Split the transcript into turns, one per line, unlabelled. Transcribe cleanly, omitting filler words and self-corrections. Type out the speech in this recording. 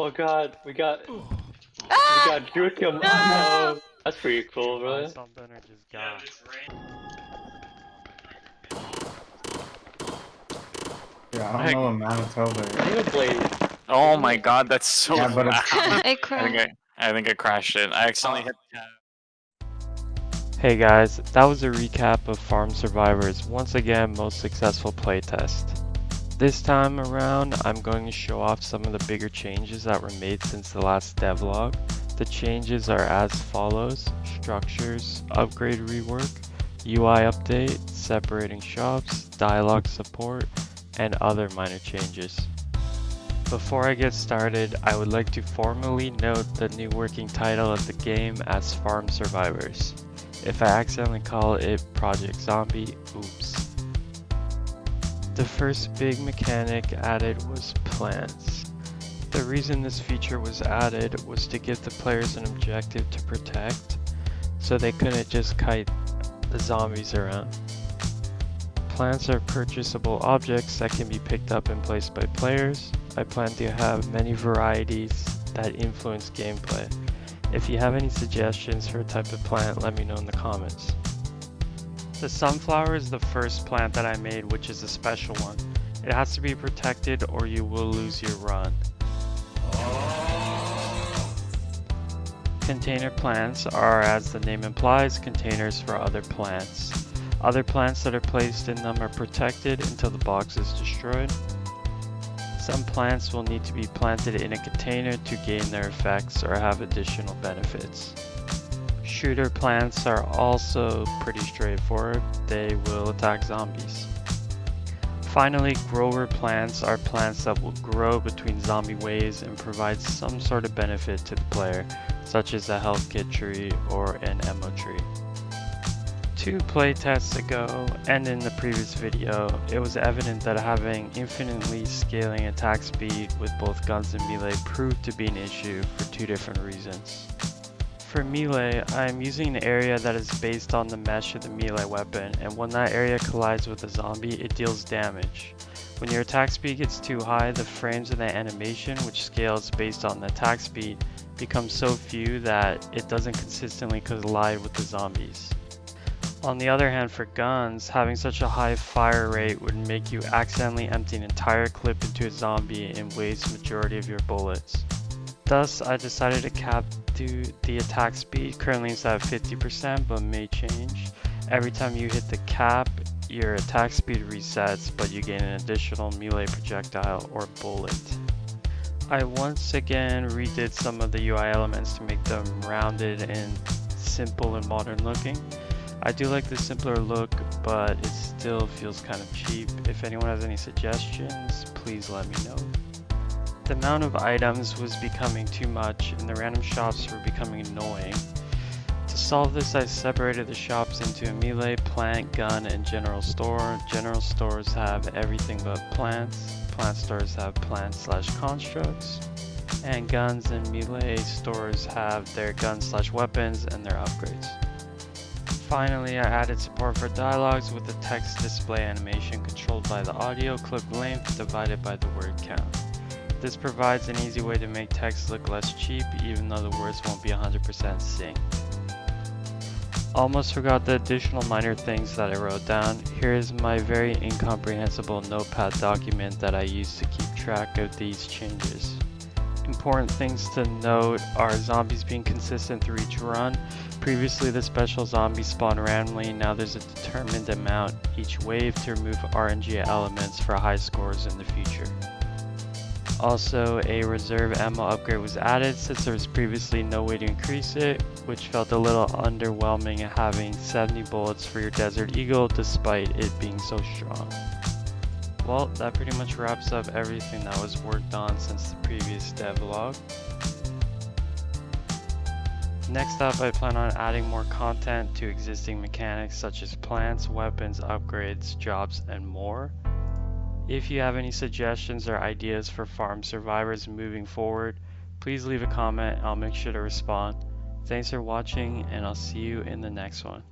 Oh god, we
Ah!
got Jukim.
No!
Oh, that's pretty cool,
Buy
bro.
something or just die.
Yeah, I don't
Heck,
know in Manitoba.
Xenoblade.
oh
Isn't
my
it?
god, that's so
Yeah, but
loud.
it's
I
I think
cried.
I think I crashed it. I accidentally hit tab.
Hey guys, that was a recap of Farm Survivor's once again most successful playtest. This time around, I'm going to show off some of the bigger changes that were made since the last devlog. The changes are as follows: structures, upgrade rework, UI update, separating shops, dialogue support, and other minor changes. Before I get started, I would like to formally note the new working title of the game as Farm Survivors. If I accidentally call it Project Zombie, oops. The first big mechanic added was plants. The reason this feature was added was to give the players an objective to protect, so they couldn't just kite the zombies around. Plants are purchasable objects that can be picked up and placed by players. I plan to have many varieties that influence gameplay. If you have any suggestions for a type of plant, let me know in the comments. The sunflower is the first plant that I made, which is a special one. It has to be protected or you will lose your run. Container plants are, as the name implies, containers for other plants. Other plants that are placed in them are protected until the box is destroyed. Some plants will need to be planted in a container to gain their effects or have additional benefits. Shooter plants are also pretty straightforward. They will attack zombies. Finally, grower plants are plants that will grow between zombie waves and provide some sort of benefit to the player, such as a health kit tree or an ammo tree. 2 playtests ago, and in the previous video, it was evident that having infinitely scaling attack speed with both guns and melee proved to be an issue for 2 different reasons. For melee, I am using an area that is based on the mesh of the melee weapon, and when that area collides with a zombie, it deals damage. When your attack speed gets too high, the frames of the animation, which scales based on the attack speed, become so few that it doesn't consistently collide with the zombies. On the other hand, for guns, having such a high fire rate would make you accidentally empty an entire clip into a zombie and waste majority of your bullets. Thus, I decided to cap the attack speed, currently it's at 50% but may change. Every time you hit the cap, your attack speed resets, but you gain an additional melee projectile or bullet. I once again redid some of the UI elements to make them rounded and simple and modern looking. I do like the simpler look, but it still feels kind of cheap. If anyone has any suggestions, please let me know. The amount of items was becoming too much and the random shops were becoming annoying. To solve this, I separated the shops into a melee, plant, gun, and general store. General stores have everything but plants. Plant stores have plants/constructs. And guns and melee stores have their guns/weapons and their upgrades. Finally, I added support for dialogues with a text display animation controlled by the audio clip length divided by the word count. This provides an easy way to make text look less cheap, even though the words won't be 100% synced. Almost forgot the additional minor things that I wrote down. Here is my very incomprehensible notepad document that I use to keep track of these changes. Important things to note are zombies being consistent through each run. Previously the special zombies spawn randomly, now there's a determined amount each wave to remove RNG elements for high scores in the future. Also, a reserve ammo upgrade was added since there was previously no way to increase it, which felt a little underwhelming having 70 bullets for your Desert Eagle despite it being so strong. Well, that pretty much wraps up everything that was worked on since the previous devlog. Next up, I plan on adding more content to existing mechanics such as plants, weapons, upgrades, jobs, and more. If you have any suggestions or ideas for Farm Survivors moving forward, please leave a comment and I'll make sure to respond. Thanks for watching and I'll see you in the next one.